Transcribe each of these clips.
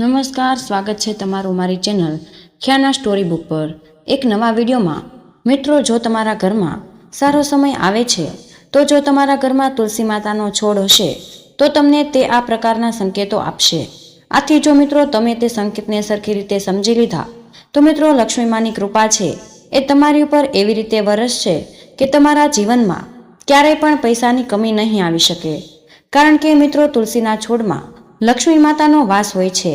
નમસ્કાર, સ્વાગત છે તમારું મારી ચેનલ ખ્યાના સ્ટોરી બુક પર એક નવા વિડીયોમાં। મિત્રો, જો તમારા ઘરમાં સારો સમય આવે છે તો જો તમારા ઘરમાં તુલસી માતાનો છોડ હશે તો તમને તે આ પ્રકારના સંકેતો આપશે। આથી જો મિત્રો તમે તે સંકેતને સરખી રીતે સમજી લીધા તો મિત્રો લક્ષ્મી માની કૃપા છે એ તમારી ઉપર એવી રીતે વરસશે કે તમારા જીવનમાં ક્યારેય પણ પૈસાની કમી નહીં આવી શકે। કારણ કે મિત્રો તુલસીના છોડમાં લક્ષ્મી માતાનો વાસ હોય છે।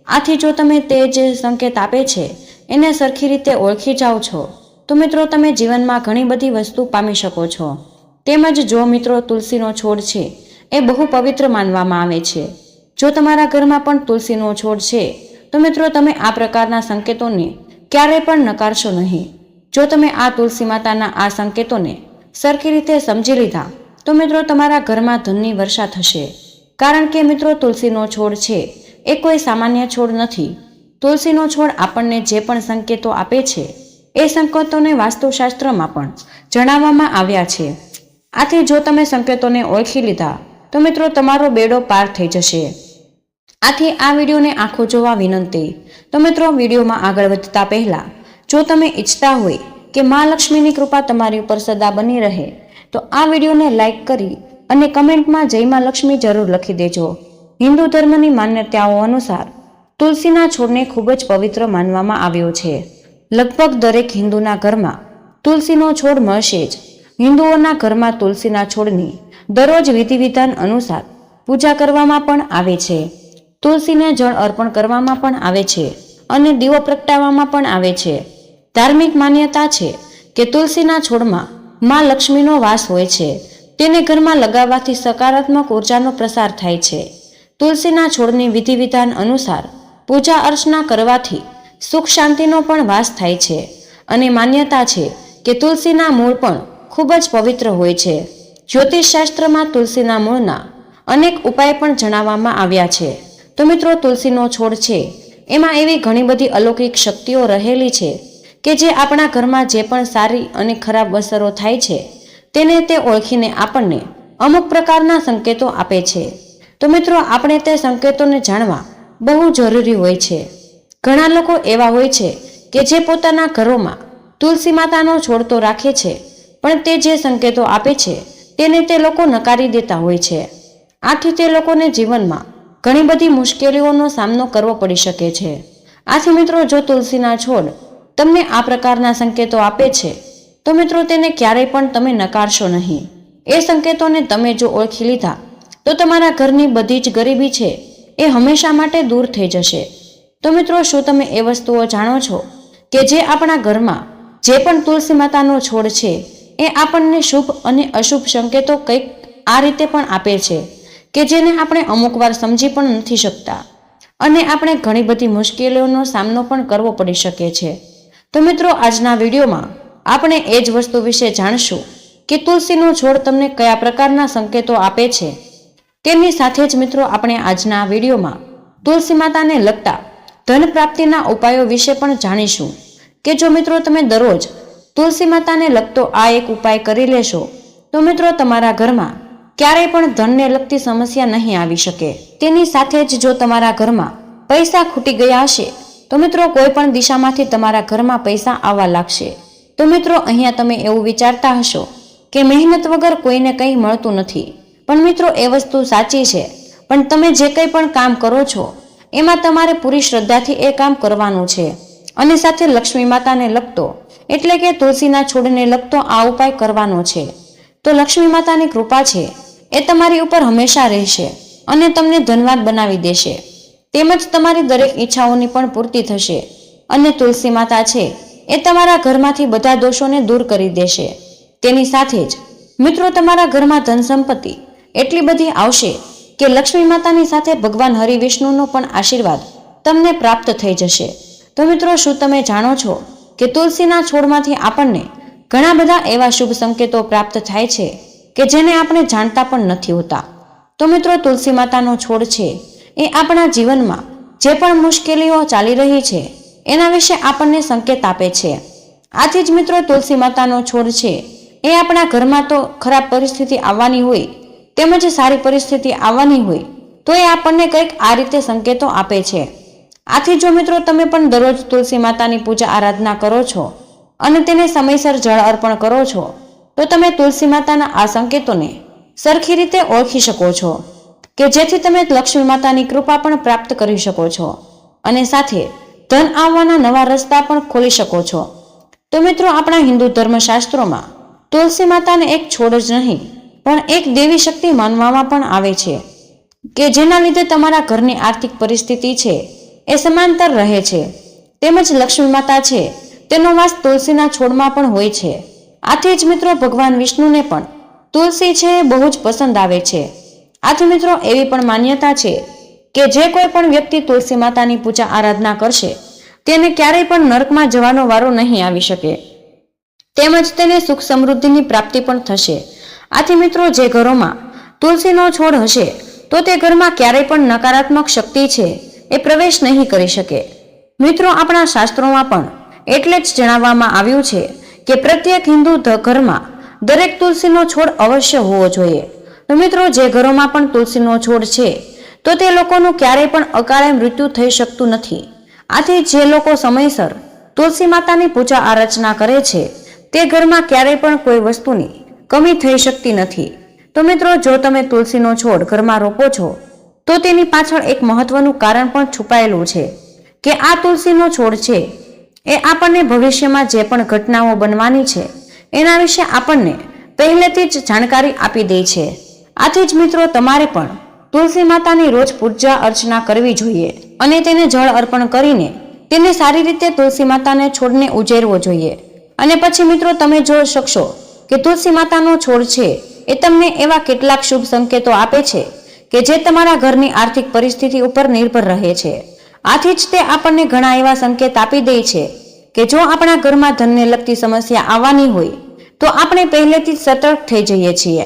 આથી જો તમે તે જે સંકેત આપે છે એને સરખી રીતે ઓળખી જાઓ છો તો મિત્રો તમે જીવનમાં ઘણી બધી વસ્તુ પામી શકો છો। તેમજ જો મિત્રો તુલસીનો છોડ છે એ બહુ પવિત્ર માનવામાં આવે છે। જો તમારા ઘરમાં પણ તુલસીનો છોડ છે તો મિત્રો તમે આ પ્રકારના સંકેતોને ક્યારેય પણ નકારશો નહીં। જો તમે આ તુલસી માતાના આ સંકેતોને સરખી રીતે સમજી લીધા તો મિત્રો તમારા ઘરમાં ધનની વર્ષા થશે। કારણ કે મિત્રો તુલસીનો છોડ છે એ કોઈ સામાન્ય છોડ નથી। તુલસીનો છોડ આપણને જે પણ સંકેતો આપે છે એ સંકેતોને વાસ્તુશાસ્ત્રમાં પણ જણાવવામાં આવ્યા છે। આથી જો તમે સંકેતોને ઓળખી લીધા તો મિત્રો તમારો બેડો પાર થઈ જશે। આથી આ વિડીયોને આખો જોવા વિનંતી। તો મિત્રો વિડીયોમાં આગળ વધતા પહેલા જો તમે ઈચ્છતા હોય કે મા લક્ષ્મીની કૃપા તમારી ઉપર સદા બની રહે તો આ વિડીયોને લાઈક કરી અને કમેન્ટમાં જય મા લક્ષ્મી જરૂર લખી દેજો। હિન્દુ ધર્મની માન્યતાઓ અનુસાર તુલસીના છોડને ખૂબ જ પવિત્ર માનવામાં આવ્યો છે। લગભગ દરેક હિન્દુના ઘરમાં તુલસીનો છોડ મળશે જ। હિન્દુઓના ઘરમાં તુલસીના છોડની દરરોજ વિધિ વિધાન અનુસાર પૂજા કરવામાં પણ આવે છે। તુલસીને જળ અર્પણ કરવામાં પણ આવે છે અને દીવો પ્રગટાવવામાં પણ આવે છે। ધાર્મિક માન્યતા છે કે તુલસીના છોડમાં મા લક્ષ્મીનો વાસ હોય છે। તેને ઘરમાં લગાવવાથી સકારાત્મક ઉર્જાનો પ્રસાર થાય છે। તુલસીના છોડની વિધિ વિધાન અનુસાર પૂજા અર્ચના કરવાથી સુખ શાંતિનો પણ વાસ થાય છે અને માન્યતા છે કે તુલસીના મૂળ પણ ખૂબ જ પવિત્ર હોય છે। જ્યોતિષ શાસ્ત્રમાં તુલસીના મૂળના અનેક ઉપાય પણ જણાવવામાં આવ્યા છે। તો મિત્રો તુલસીનો છોડ છે એમાં એવી ઘણી બધી અલૌકિક શક્તિઓ રહેલી છે કે જે આપણા ઘરમાં જે પણ સારી અને ખરાબ અસરો થાય છે તેને તે ઓળખીને આપણને અમુક પ્રકારના સંકેતો આપે છે। તો મિત્રો આપણે તે સંકેતોને જાણવા બહુ જરૂરી હોય છે। ઘણા લોકો એવા હોય છે કે જે પોતાના ઘરોમાં તુલસી માતાનો છોડ તો રાખે છે પણ તે જે સંકેતો આપે છે તેને તે લોકો નકારી દેતા હોય છે। આથી તે લોકોને જીવનમાં ઘણી બધી મુશ્કેલીઓનો સામનો કરવો પડી શકે છે। આથી મિત્રો જો તુલસીના છોડ તમને આ પ્રકારના સંકેતો આપે છે તો મિત્રો તેને ક્યારેય પણ તમે નકારશો નહીં। એ સંકેતોને તમે જો ઓળખી લીધા તો તમારા ઘરની બધી જ ગરીબી છે એ હંમેશા માટે દૂર થઈ જશે। તો મિત્રો શું તમે એ વસ્તુઓ જાણો છો કે જે આપણા ઘરમાં જે પણ તુલસી માતાનો છોડ છે એ આપણને શુભ અને અશુભ સંકેતો કંઈક આ રીતે પણ આપે છે કે જેને આપણે અમુક વાર સમજી પણ નથી શકતા અને આપણે ઘણી બધી મુશ્કેલીઓનો સામનો પણ કરવો પડી શકે છે। તો મિત્રો આજના વિડીયોમાં આપણે એ જ વસ્તુ વિશે જાણશું કે તુલસીનો છોડ તમને કયા પ્રકારના સંકેતો આપે છે। તેમની સાથે જ મિત્રો આપણે આજના વિડીયોમાં તુલસી માતાને લગતા ધન પ્રાપ્તિના ઉપાયો વિશે પણ જાણીશું કે જો મિત્રો તમે દરરોજ તુલસી માતાને લગતો આ એક ઉપાય કરી લેશો તો મિત્રો તમારા ઘરમાં ક્યારેય પણ ધનને લગતી સમસ્યા નહીં આવી શકે। તેની સાથે જ જો તમારા ઘરમાં પૈસા ખૂટી ગયા હશે તો મિત્રો કોઈ પણ દિશામાંથી તમારા ઘરમાં પૈસા આવવા લાગશે। તો મિત્રો અહીંયા તમે એવું વિચારતા હશો કે મહેનત વગર કોઈને કંઈ મળતું નથી, પણ મિત્રો એ વસ્તુ સાચી છે। પણ તમે જે કંઈ પણ કામ કરો છો એમાં તમારે પૂરી શ્રદ્ધાથી એ કામ કરવાનું છે અને સાથે લક્ષ્મી માતાને લગતો એટલે કે તુલસીના છોડને લગતો આ ઉપાય કરવાનો છે। તો લક્ષ્મી માતાની કૃપા છે એ તમારી ઉપર હંમેશા રહેશે અને તમને ધનવાન બનાવી દેશે। તેમજ તમારી દરેક ઈચ્છાઓની પણ પૂર્તિ થશે અને તુલસી માતા છે એ તમારા ઘરમાંથી બધા દોષોને દૂર કરી દેશે। તેની સાથે જ મિત્રો તમારા ઘરમાં ધન સંપત્તિ એટલી બધી આવશે કે લક્ષ્મી માતાની સાથે ભગવાન હરિ વિષ્ણુનો પણ આશીર્વાદ તમને પ્રાપ્ત થઈ જશે। તો મિત્રો શું તમે જાણો છો કે તુલસીના છોડમાંથી આપણને ઘણા બધા એવા શુભ સંકેતો પ્રાપ્ત થાય છે કે જેને આપણે જાણતા પણ નથી હોતા। તો મિત્રો તુલસી માતાનો છોડ છે એ આપણા જીવનમાં જે પણ મુશ્કેલીઓ ચાલી રહી છે એના વિશે આપણને સંકેત આપે છે। આથી જ મિત્રો તુલસી માતાનો છોડ છે એ આપણા ઘરમાં તો ખરાબ પરિસ્થિતિ આવવાની હોય તેમજ સારી પરિસ્થિતિ આવવાની હોય તો એ આપણને કંઈક આ રીતે સંકેતો આપે છે। આથી જો મિત્રો તમે પણ દરરોજ તુલસી માતાની પૂજા આરાધના કરો છો અને તેને સમયસર જળ અર્પણ કરો છો તો તમે તુલસી માતાના આ સંકેતોને સરખી રીતે ઓળખી શકો છો કે જેથી તમે લક્ષ્મી માતાની કૃપા પણ પ્રાપ્ત કરી શકો છો અને સાથે ધન આવવાના નવા રસ્તા પણ ખોલી શકો છો. તો મિત્રો આપણા હિન્દુ ધર્મશાસ્ત્રોમાં તુલસી માતાને એક છોડ જ નહીં પણ એક દેવી શક્તિ માનવામાં પણ આવે છે કે જેના લીધે તમારા ઘરની આર્થિક પરિસ્થિતિ છે એ સમાંતર રહે છે. તેમજ લક્ષ્મી માતા છે તેનો વાસ તુલસીના છોડમાં પણ હોય છે. આથી જ મિત્રો ભગવાન વિષ્ણુને પણ તુલસી છે એ બહુ જ પસંદ આવે છે. આથી મિત્રો એવી પણ માન્યતા છે કે જે કોઈ પણ વ્યક્તિ તુલસી માતાની પૂજા આરાધના કરશે તેને ક્યારેય પણ નરકમાં જવાનો વારો નહીં આવી શકે, તેમજ તેને સુખ સમૃદ્ધિની પ્રાપ્તિ પણ થશે. આથી મિત્રો જે ઘરોમાં તુલસીનો છોડ હશે તો તે ઘરમાં ક્યારેય પણ નકારાત્મક શક્તિ છે એ પ્રવેશ નહીં કરી શકે. મિત્રો આપણા શાસ્ત્રોમાં પણ એટલે જ જણાવવામાં આવ્યું છે કે પ્રત્યેક હિન્દુ ઘરમાં દરેક તુલસીનો છોડ અવશ્ય હોવો જોઈએ. તો મિત્રો જે ઘરોમાં પણ તુલસીનો છોડ છે તો તે લોકોનું ક્યારેય પણ અકાળે મૃત્યુ થઈ શકતું નથી. આથી જે લોકો સમયસર તુલસી માતાની પૂજા આરાધના કરે છે તે ઘરમાં ક્યારેય પણ કોઈ વસ્તુની કમી થઈ શકતી નથી. તો મિત્રો જો તમે તુલસીનો છોડ ઘરમાં રોપો છો તો તેની પાછળ એક મહત્વનું કારણ પણ છુપાયેલું છે કે આ તુલસીનો છોડ છે એ આપણને ભવિષ્યમાં જે પણ ઘટનાઓ બનવાની છે એના વિશે આપણને પહેલેથી જ જાણકારી આપી દે છે. આથી જ મિત્રો તમારે પણ તુલસી માતાની રોજ પૂજા અર્ચના કરવી જોઈએ અને તેને જળ અર્પણ કરીને તેને સારી રીતે તુલસી માતાને છોડને ઉજેરવો જોઈએ. અને પછી મિત્રો તમે જોઈ શકશો કે તુલસી માતાનો છોડ છે એ તમને એવા કેટલાક શુભ સંકેતો આપે છે કે જે તમારા ઘરની આર્થિક પરિસ્થિતિ ઉપર નિર્ભર રહે છે. આથી જ તે આપણને ઘણા એવા સંકેત આપી દે છે કે જો આપણા ઘરમાં ધનને લગતી સમસ્યા આવવાની હોય તો આપણે પહેલેથી જ સતર્ક થઈ જઈએ છીએ.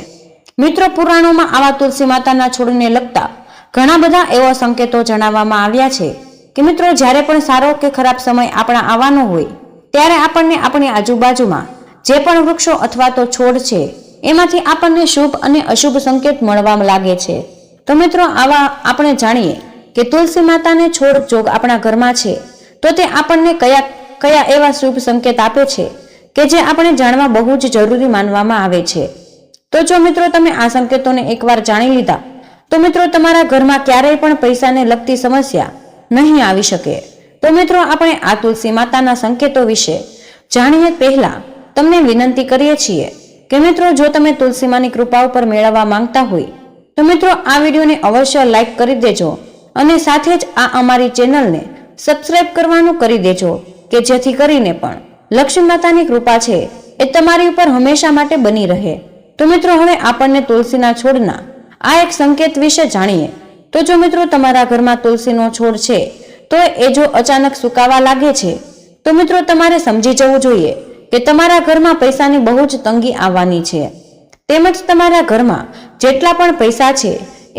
મિત્રો પુરાણોમાં આવા તુલસી માતાના છોડને લગતા ઘણા બધા એવા સંકેતો જણાવવામાં આવ્યા છે કે મિત્રો જ્યારે પણ સારો કે ખરાબ સમય આપણા આવવાનો હોય ત્યારે આપણને આપણી આજુબાજુમાં જે પણ વૃક્ષો અથવા તો છોડ છે એમાંથી આપણને શુભ અને અશુભ સંકેત મળવા લાગે છે. તો મિત્રો આવા આપણે જાણીએ કે તુલસી માતાને છોડ જોગ આપણા ઘરમાં છે તો તે આપણને કયા એવા શુભ સંકેત આપે છે કે જે આપણે જાણવા બહુ જ જરૂરી માનવામાં આવે છે. તો જો મિત્રો તમે આ સંકેતોને એકવાર જાણી લીધા તો મિત્રો તમારા ઘરમાં ક્યારેય પણ પૈસાને લગતી સમસ્યા નહીં આવી શકે. તો મિત્રો આપણે આ તુલસી માતાના સંકેતો વિશે જાણીએ પહેલા તમને વિનંતી કરીએ છીએ કે મિત્રો જો તમે તુલસી માની કૃપા ઉપર મેળવવા માંગતા હોય તો મિત્રો આ વિડીયોને અવશ્ય લાઈક કરી દેજો અને સાથે જ આ અમારી ચેનલને સબસ્ક્રાઇબ કરવાનું કરી દેજો કે જેથી કરીને પણ લક્ષ્મી માતાની કૃપા છે એ તમારી ઉપર હંમેશા માટે બની રહે. તો મિત્રો હવે આપણને તુલસીના છોડના આ એક સંકેત વિશે જાણીએ. તો જો મિત્રો તમારા ઘરમાં તુલસીનો છોડ છે તો એ જો અચાનક સુકાવા લાગે છે તો મિત્રો તમારે સમજી જવું જોઈએ કે તમારા ઘરમાં પૈસાની બહુ જ તંગી આવવાની છે. તેમજ તમારા ઘરમાં જેટલા પણ પૈસા છે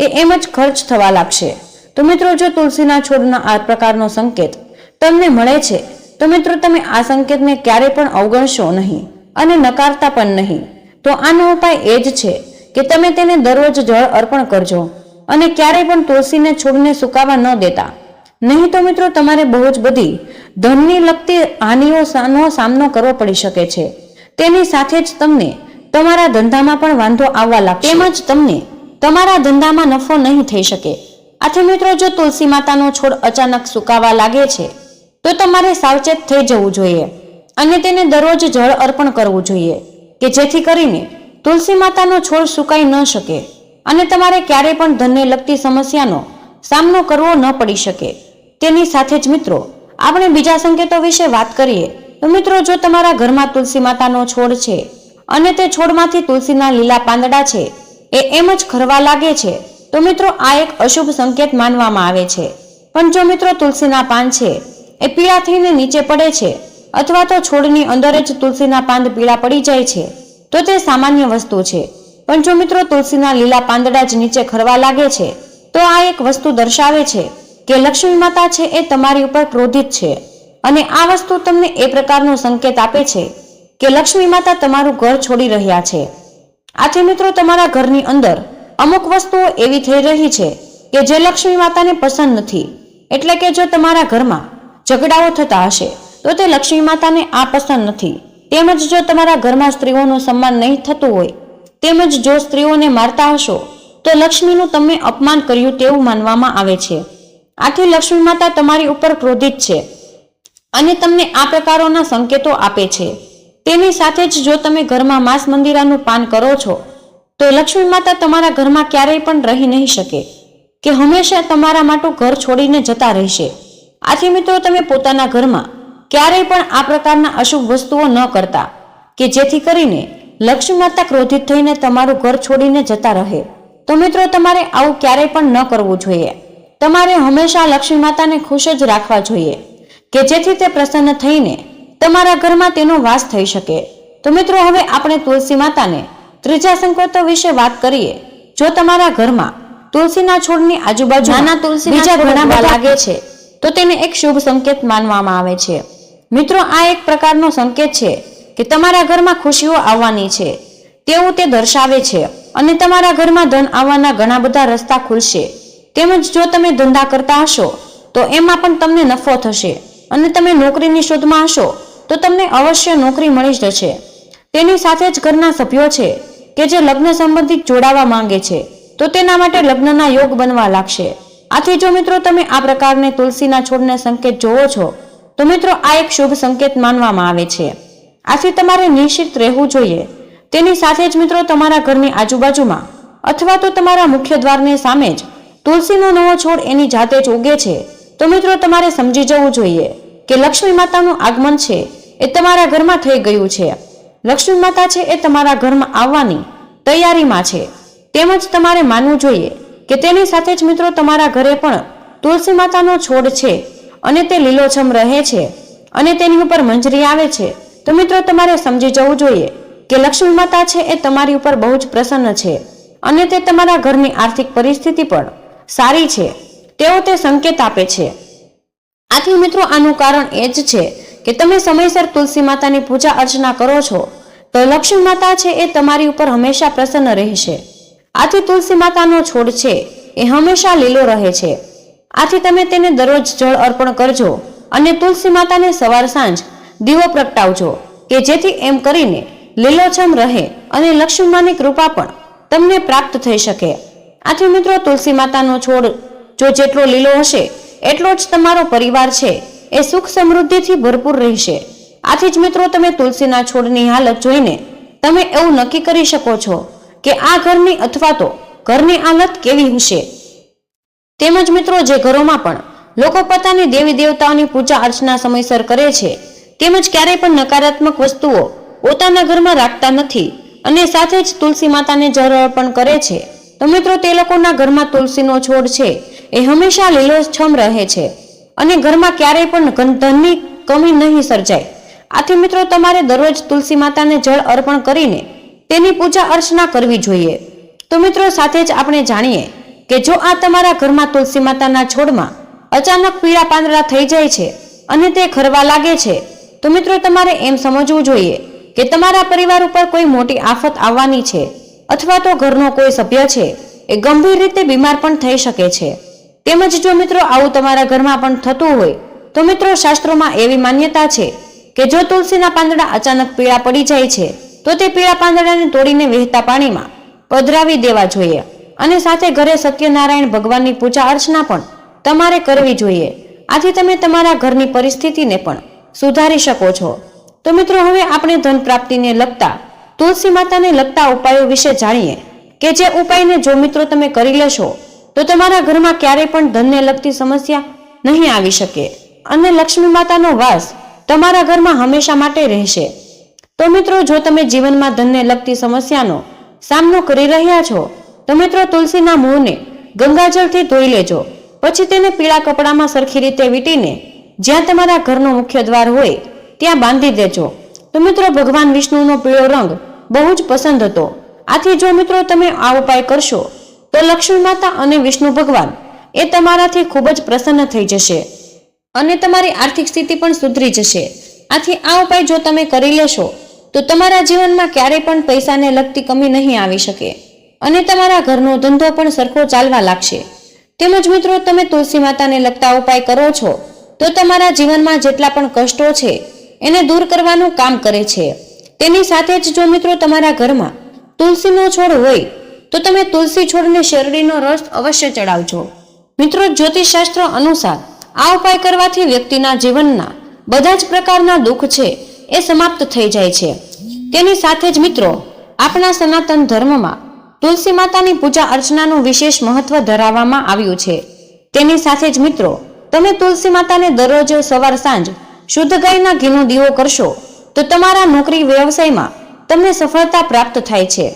એ એમ જ ખર્ચ થવા લાગશે. તો મિત્રો જો તુલસીના છોડના આ પ્રકારનો સંકેત તમને મળે છે તો મિત્રો તમે આ સંકેતને ક્યારેય પણ અવગણશો નહીં અને નકારતા પણ નહીં. તો આનો ઉપાય એ જ છે કે તમે તેને દરરોજ જળ અર્પણ કરજો અને ક્યારેય પણ તુલસીને છોડને સુકાવા ન દેતા. નહીં તો મિત્રો તમારે બહુ જ બધી ધનની લગતી હાનિઓનો સામનો કરવો પડી શકે છે. તેની સાથે જ તમને તમારા ધંધામાં પણ વાંધો આવવા લાગશે, તેમજ તમને તમારા ધંધામાં નફો નહીં થઈ શકે. આથી મિત્રો જો તુલસી માતાનો છોડ અચાનક સુકાવા લાગે છે તો તમારે સાવચેત થઈ જવું જોઈએ અને તેને દરરોજ જળ અર્પણ કરવું જોઈએ કે જેથી કરીને તુલસી માતાનો છોડ સુકાઈ ન શકે અને તમારે ક્યારેય પણ ધનને લગતી સમસ્યાનો સામનો કરવો ન પડી શકે. તેની સાથે જ મિત્રો આપણે બીજા સંકેતો વિશે વાત કરીએ તો મિત્રો જો તમારા ઘરમાં તુલસી માતાનો છોડ છે અને તે છોડમાંથી તુલસીના લીલા પાંદડા છે એ એમ જ ખરવા લાગે છે તો મિત્રો આ એક અશુભ સંકેત માનવામાં આવે છે. પણ જો મિત્રો તુલસીના પાન છે એ પીળા થઈને નીચે પડે છે અથવા તો છોડની અંદર જ તુલસીના પાન પીળા પડી જાય છે તો તે સામાન્ય વસ્તુ છે. પણ જો મિત્રો તુલસીના લીલા પાંદડા જ નીચે ખરવા લાગે છે તો આ એક વસ્તુ દર્શાવે છે કે લક્ષ્મી માતા છે એ તમારી ઉપર ક્રોધિત છે અને આ વસ્તુ તમને એ પ્રકારનો સંકેત આપે છે કે લક્ષ્મી માતા તમારું ઘર છોડી રહ્યા છે. આથી મિત્રો તમારા ઘરની અંદર અમુક વસ્તુઓ એવી થઈ રહી છે કે જે લક્ષ્મી માતાને પસંદ નથી. એટલે કે જો તમારા ઘરમાં ઝઘડાઓ થતા હશે તો તે લક્ષ્મી માતાને આ પસંદ નથી. તેમજ જો તમારા ઘરમાં સ્ત્રીઓનું સન્માન નહીં થતું હોય, તેમજ જો સ્ત્રીઓને મારતા હશો તો લક્ષ્મીનું તમે અપમાન કર્યું તેવું માનવામાં આવે છે. આથી લક્ષ્મી માતા તમારી ઉપર ક્રોધિત છે અને તમને આ પ્રકારોના સંકેતો આપે છે. તેની સાથે જ જો તમે ઘરમાં માંસ મંદિરાનું પાન કરો છો તો લક્ષ્મી માતા તમારા ઘરમાં ક્યારેય પણ રહી નહીં શકે કે હંમેશા તમારા માટે ઘર છોડીને જતા રહેશે. આથી મિત્રો તમે પોતાના ઘરમાં ક્યારેય પણ આ પ્રકારના અશુભ વસ્તુઓ ન કરતા કે જેથી કરીને લક્ષ્મી માતા ક્રોધિત થઈને તમારું ઘર છોડીને જતા રહે. તો મિત્રો તમારે આવું ક્યારેય પણ ન કરવું જોઈએ. તમારે હંમેશા લક્ષ્મી માતાને ખુશ જ રાખવા જોઈએ કે જેથી તે પ્રસન્ન થઈને તમારા ઘરમાં તેનો વાસ થઈ શકે. તો મિત્રો હવે આપણે તુલસી માતાને ત્રીજા સંકેતો વિશે વાત કરીએ. જો તમારા ઘરમાં તુલસીના છોડની આજુબાજુ નાના તુલસી બીજા ઘણા બધા લાગે છે તો તેને એક શુભ સંકેત માનવામાં આવે છે. મિત્રો આ એક પ્રકારનો સંકેત છે કે તમારા ઘરમાં ખુશીઓ આવવાની છે તેવું તે દર્શાવે છે અને તમારા ઘરમાં ધન આવવાના ઘણા બધા રસ્તા ખુલશે. તેમજ જો તમે ધંધા કરતા હશો તો એમાં પણ તમને નફો થશે અને તમે નોકરીની શોધમાં હશો તો તમને અવશ્ય નોકરી મળી જશે. તેની સાથે જ ઘરના સભ્યો છે કે જે લગ્ન સંબંધિત જોડાવા માંગે છે તો તેના માટે લગ્નના યોગ બનવા લાગશે. આથી જો મિત્રો તમે આ પ્રકારને તુલસીના છોડને સંકેત જોવો છો તો મિત્રો આ એક શુભ સંકેત માનવામાં આવે છે. આથી તમારે નિશ્ચિત રહેવું જોઈએ. તેની સાથે જ મિત્રો તમારા ઘરની આજુબાજુમાં અથવા તો તમારા મુખ્ય દ્વારની સામે જ તુલસીનો નવો છોડ એની જાતે જ ઉગે છે તો મિત્રો તમારે સમજી જવું જોઈએ કે લક્ષ્મી માતાનું આગમન છે એ તમારા ઘરમાં થઈ ગયું છે. લક્ષ્મી માતા છે એ તમારા ઘરમાં આવવાની તૈયારીમાં છે. તેમજ તમારે માનવું જોઈએ કે તેની સાથે જ મિત્રો તમારા ઘરે પણ તુલસી માતાનો છોડ છે અને તે લીલોછમ રહે છે અને તેની ઉપર મંજરી આવે છે તો મિત્રો તમારે સમજી જવું જોઈએ કે લક્ષ્મી માતા છે એ તમારી ઉપર બહુ જ પ્રસન્ન છે અને તે તમારા ઘરની આર્થિક પરિસ્થિતિ પણ સારી છે તેવો તે સંકેત આપે છે. આથી મિત્રો આનું કારણ એ જ છે કે તમે સમયસર તુલસી માતાની પૂજા અર્ચના કરો છો તો લક્ષ્મી માતા છે એ તમારી ઉપર હંમેશા પ્રસન્ન રહેશે. આથી તુલસી માતાનો છોડ છે એ હંમેશા લીલો રહે છે. આથી તમે તેને દરરોજ જળ અર્પણ કરજો અને તુલસી માતાને સવાર સાંજ દીવો પ્રગટાવજો કે જેથી એમ કરીને લીલોછમ રહે અને લક્ષ્મી માની કૃપા પણ તમને પ્રાપ્ત થઈ શકે. આથી મિત્રો તુલસી માતાનો છોડ જો જેટલો લીલો હશે એટલો જ તમારો પરિવાર છે એ સુખ સમૃદ્ધિથી ભરપૂર રહેશે. આથી જ મિત્રો તમે તુલસીના છોડની હાલત જોઈને તમે એવું નક્કી કરી શકો છો કે આ ઘરની અથવા તો ઘરની હાલત કેવી હશે. તેમજ મિત્રો જે ઘરોમાં પણ લોકો પોતાની દેવી દેવતાઓની પૂજા અર્ચના સમયસર કરે છે તેમજ ક્યારેય પણ નકારાત્મક વસ્તુઓ પોતાના ઘરમાં રાખતા નથી અને સાથે જ તુલસી માતાને જળ અર્પણ કરે છે તો મિત્રો તે લોકોના ઘરમાં તુલસીનો છોડ છે એ હંમેશા લીલોછમ રહે છે અને ઘરમાં ક્યારેય પણ ધનની કમી નહીં સર્જાય. આથી મિત્રો તમારે દરરોજ તુલસી માતાને જળ અર્પણ કરીને તેની પૂજા અર્ચના કરવી જોઈએ. તો મિત્રો સાથે જ આપણે જાણીએ કે જો આ તમારા ઘરમાં તુલસી માતાના છોડમાં અચાનક પીળા પાંદડા થઈ જાય છે અને તે ખરવા લાગે છે તો મિત્રો તમારે એમ સમજવું જોઈએ કે તમારા પરિવાર ઉપર કોઈ મોટી આફત આવવાની છે અથવા તો ઘરનો કોઈ સભ્ય છે એ ગંભીર રીતે બીમાર પણ થઈ શકે છે. તેમજ જો મિત્રો આવું તમારા ઘરમાં પણ થતું હોય તો મિત્રો શાસ્ત્રોમાં એવી માન્યતા છે કે જો તુલસીના પાંદડા અચાનક પીળા પડી જાય છે તો તે પીળા પાંદડાને તોડીને વહેતા પાણીમાં પધરાવી દેવા જોઈએ અને સાથે ઘરે સત્યનારાયણ ભગવાનની પૂજા અર્ચના પણ તમારે કરવી જોઈએ. આથી તમે તમારા ઘરની પરિસ્થિતિને પણ સુધારી શકો છો. તો મિત્રો હવે આપણે ધન પ્રાપ્તિને લગતા તુલસી માતાને લગતા ઉપાયો વિશે જાણીએ કે જે ઉપાયને જો મિત્રો તમે કરી લેશો તો તમારા ઘરમાં ક્યારેય પણ ધનને લગતી સમસ્યા નહીં આવી શકે અને લક્ષ્મી માતાનો વાસ તમારા ઘરમાં હંમેશા માટે રહેશે. તો મિત્રો જો તમે જીવનમાં ધનને લગતી સમસ્યાનો સામનો કરી રહ્યા છો તો મિત્રો તુલસીના મૂળને ગંગાજળથી ધોઈ લેજો. પછી તેને પીળા કપડામાં સરખી રીતે વીંટીને જ્યાં તમારા ઘરનો મુખ્ય દ્વાર હોય ત્યાં બાંધી દેજો. તો મિત્રો ભગવાન વિષ્ણુનો પીળો રંગ બહુ જ પસંદ હતો. આથી જો મિત્રો તમે આ ઉપાય કરશો તો લક્ષ્મી માતા અને વિષ્ણુ ભગવાન એ તમારાથી ખૂબ જ પ્રસન્ન થઈ જશે અને તમારી આર્થિક સ્થિતિ પણ સુધરી જશે. આથી આ ઉપાય જો તમે કરી લેશો તો તમારા જીવનમાં ક્યારેય પણ પૈસાને લગતી કમી નહીં આવી શકે અને તમારા ઘરનો ધંધો પણ સરખો ચાલવા લાગશે. તેમજ મિત્રો તમે તુલસી માતાને લગતા ઉપાય કરો છો તો તમારા જીવનમાં જેટલા પણ કષ્ટો છે એને દૂર કરવાનું કામ કરે છે. તેની સાથે જ જો મિત્રો તમારા ઘરમાં તુલસીનો છોડ હોય તો તમે તુલસી છોડને શેરડીનો રસ અવશ્ય ચડાવજો. મિત્રો જ્યોતિષશાસ્ત્ર અનુસાર આ ઉપાય કરવાથી વ્યક્તિના જીવનના બધા જ પ્રકારના દુઃખ છે એ સમાપ્ત થઈ જાય છે. તેની સાથે જ મિત્રો આપણા સનાતન ધર્મમાં તુલસી માતાની પૂજા અર્ચનાનું વિશેષ મહત્વ ધરાવવામાં આવ્યું છે. તેની સાથે જ મિત્રો તમે તુલસી માતાને દરરોજ સવાર સાંજ શુદ્ધ ગાયના ઘીનો દીવો કરશો તો તમારા નોકરી વ્યવસાયમાં તમને સફળતા પ્રાપ્ત થાય છે.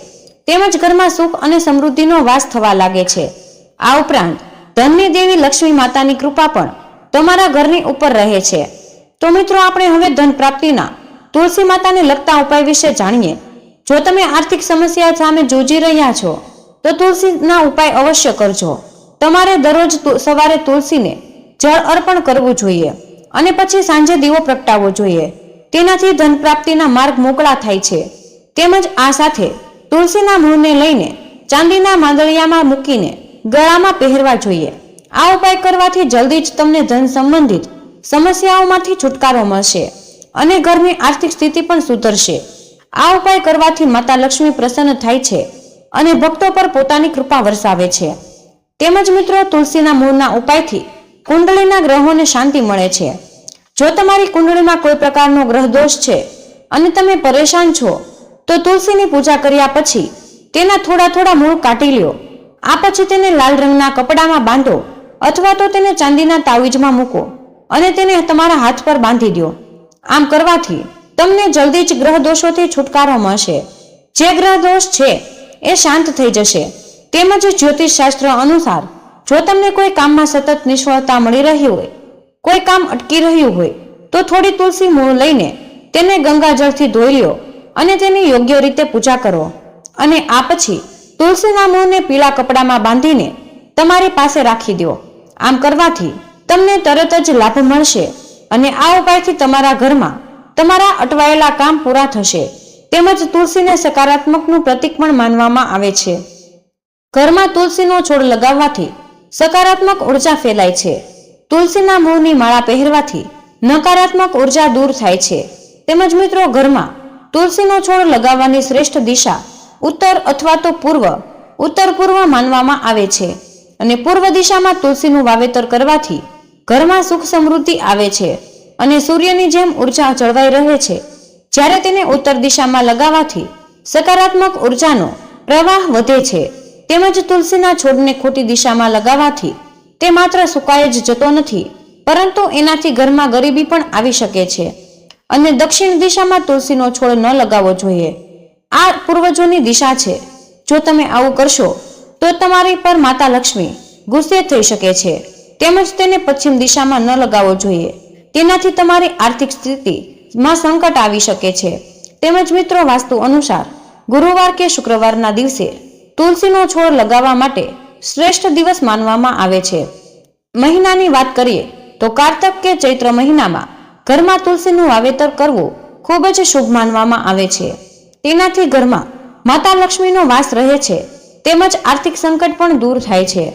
તેમજ ઘરમાં સુખ અને સમૃદ્ધિનો વાસ થવા લાગે છે. આ ઉપરાંત ધનની દેવી લક્ષ્મી માતાની કૃપા પણ તમારા ઘરની ઉપર રહે છે. તો મિત્રો આપણે હવે ધન પ્રાપ્તિના તુલસી માતાને લગતા ઉપાય વિશે જાણીએ. જો તમે આર્થિક સમસ્યા સામે જૂજી રહ્યા છો તો તુલસીના ઉપાય અવશ્ય કરજો. તમારે દરરોજ સવારે તુલસીને જળ અર્પણ કરવું જોઈએ અને પછી સાંજે દીવો પ્રગટાવવો જોઈએ. તેનાથી ધન પ્રાપ્તિના માર્ગ મોકળા થાય છે. તેમજ આ સાથે તુલસીના મૂળને લઈને ચાંદીના માંદળિયામાં મૂકીને ગળામાં પહેરવા જોઈએ. આ ઉપાય કરવાથી જલ્દી જ તમને ધન સંબંધિત સમસ્યાઓમાંથી છુટકારો મળશે અને ઘરની આર્થિક સ્થિતિ પણ સુધરશે. આ ઉપાય કરવાથી માતા લક્ષ્મી પ્રસન્ન થાય છે અને ભક્તો પર પોતાની કૃપા વરસાવે છે. તેમજ મિત્રો તુલસીના મૂળના ઉપાયથી કુંડળીના ગ્રહોને શાંતિ મળે છે. જો તમારી કુંડળીમાં કોઈ પ્રકારનો ગ્રહ દોષ છે અને તમે પરેશાન છો તો તુલસીની પૂજા કર્યા પછી તેના થોડા થોડા મૂળ કાઢી લ્યો. આ પછી તેને લાલ રંગના કપડામાં બાંધો અથવા તો તેને ચાંદીના તાવીજમાં મૂકો અને તેને તમારા હાથ પર બાંધી દો. આમ કરવાથી તમને જલ્દી જ ગ્રહ દોષોથી છુટકારો મળશે. જે ગ્રહ દોષ છે એ શાંત થઈ જશે. તેમજ જ્યોતિષ શાસ્ત્ર અનુસાર જો તમને કોઈ કામમાં સતત નિષ્ફળતા મળી રહી હોય, કોઈ કામ અટકી રહ્યું હોય તો થોડી તુલસી મૂળ લઈને તેને ગંગાજળથી ધોઈ લો અને તેની યોગ્ય રીતે પૂજા કરો. અને આ પછી તુલસીના મૂળને પીળા કપડામાં બાંધીને તમારી પાસે રાખી દો. આમ કરવાથી તમને તરત જ લાભ મળશે અને આ ઉપાયથી તમારા ઘરમાં તમારા અટવાયેલા કામ પૂરા થશે. તેમજ તુલસીને સકારાત્મકનું પ્રતીક પણ માનવામાં આવે છે. ઘરમાં તુલસીનો છોડ લગાવવાથી સકારાત્મક ઉર્જા ફેલાય છે. તુલસીના મૂળની માળા પહેરવાથી નકારાત્મક ઉર્જા દૂર થાય છે. તેમજ મિત્રો ઘરમાં તુલસીનો છોડ લગાવવાની શ્રેષ્ઠ દિશા ઉત્તર અથવા તો ઉત્તર પૂર્વ માનવામાં આવે છે અને પૂર્વ દિશામાં તુલસીનું વાવેતર કરવાથી ઘરમાં સુખ સમૃદ્ધિ આવે છે અને સૂર્યની જેમ ઉર્જા જળવાઈ રહે છે. જ્યારે તેને ઉત્તર દિશામાં લગાવવાથી સકારાત્મક ઉર્જાનો પ્રવાહ વધે છે. તેમજ તુલસીના છોડને ખોટી દિશામાં લગાવવાથી તે માત્ર સુકાઈ જ જતો નથી, પરંતુ એનાથી ઘરમાં ગરીબી પણ આવી શકે છે. અને દક્ષિણ દિશામાં તુલસીનો છોડ ન લગાવવો જોઈએ. આ પૂર્વજોની દિશા છે. જો તમે આવું કરશો તો તમારી પર માતા લક્ષ્મી ગુસ્સે થઈ શકે છે. તેમજ તેને પશ્ચિમ દિશામાં ન લગાવવો જોઈએ. તેનાથી તમારી આર્થિક સ્થિતિમાં સંકટ આવી શકે છે. તેમજ મિત્રો વાસ્તુ અનુસાર ગુરુવાર કે શુક્રવારના દિવસે તુલસીનો છોડ લગાવવા માટે શ્રેષ્ઠ દિવસ માનવામાં આવે છે. મહિનાની વાત કરીએ તો કારતક કે ચૈત્ર મહિનામાં ઘરમાં તુલસીનું વાવેતર કરવું ખૂબ જ શુભ માનવામાં આવે છે. તેનાથી ઘરમાં માતા લક્ષ્મીનો વાસ રહે છે. તેમજ આર્થિક સંકટ પણ દૂર થાય છે.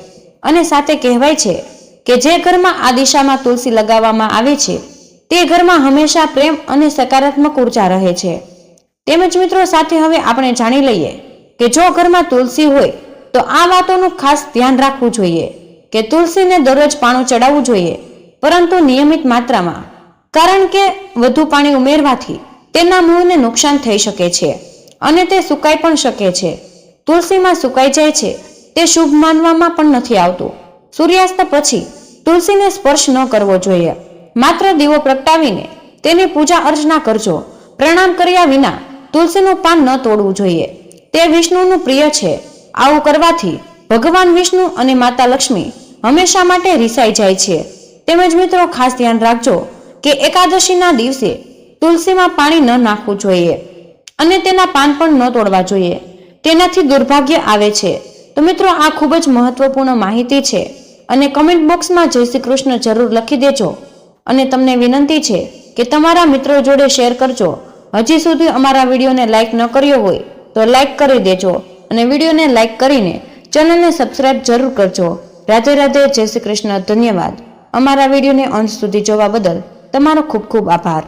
અને સાથે કહેવાય છે કે જે ઘરમાં આ દિશામાં તુલસી લગાવવામાં આવે છે તે ઘરમાં હંમેશા પ્રેમ અને સકારાત્મક ઉર્જા રહે છે. તેમજ મિત્રો સાથે હવે આપણે જાણી લઈએ કે જો ઘરમાં તુલસી હોય તો આ વાતોનું ખાસ ધ્યાન રાખવું જોઈએ કે તુલસીને દરરોજ પાણી ચડાવવું જોઈએ, પરંતુ નિયમિત માત્રામાં. કારણ કે વધુ પાણી ઉમેરવાથી તેના મૂળને નુકસાન થઈ શકે છે અને તે સુકાઈ પણ શકે છે. તુલસીમાં સુકાઈ જાય છે તે શુભ માનવામાં પણ નથી આવતું. સૂર્યાસ્ત પછી તુલસીને સ્પર્શ ન કરવો જોઈએ. માત્ર દીવો પ્રગટાવીને તેની પૂજા અર્ચના કરજો. પ્રણામ કર્યા વિના તુલસીનું પાન ન તોડવું જોઈએ. તે વિષ્ણુનું પ્રિય છે. આવું કરવાથી ભગવાન વિષ્ણુ અને માતા લક્ષ્મી હંમેશા માટે રીસાઈ જાય છે. તેમજ મિત્રો ખાસ ધ્યાન રાખજો કે એકાદશીના દિવસે તુલસીમાં પાણી ન નાખવું જોઈએ અને તેના પાન પણ ન તોડવા જોઈએ. તેનાથી દુર્ભાગ્ય આવે છે. તો મિત્રો આ ખૂબ જ મહત્વપૂર્ણ માહિતી છે અને કમેન્ટ બોક્સમાં જય શ્રી કૃષ્ણ જરૂર લખી દેજો. અને તમને વિનંતી છે કે તમારા મિત્રો જોડે શેર કરજો. હજી સુધી અમારા વિડીયોને લાઈક ન કર્યો હોય તો લાઈક કરી દેજો અને વિડીયોને લાઈક કરીને ચેનલને સબસ્ક્રાઇબ જરૂર કરજો. રાધે રાધે, જય શ્રી કૃષ્ણ. ધન્યવાદ. અમારા વિડીયોને અંત સુધી જોવા બદલ તમારો ખૂબ ખૂબ આભાર.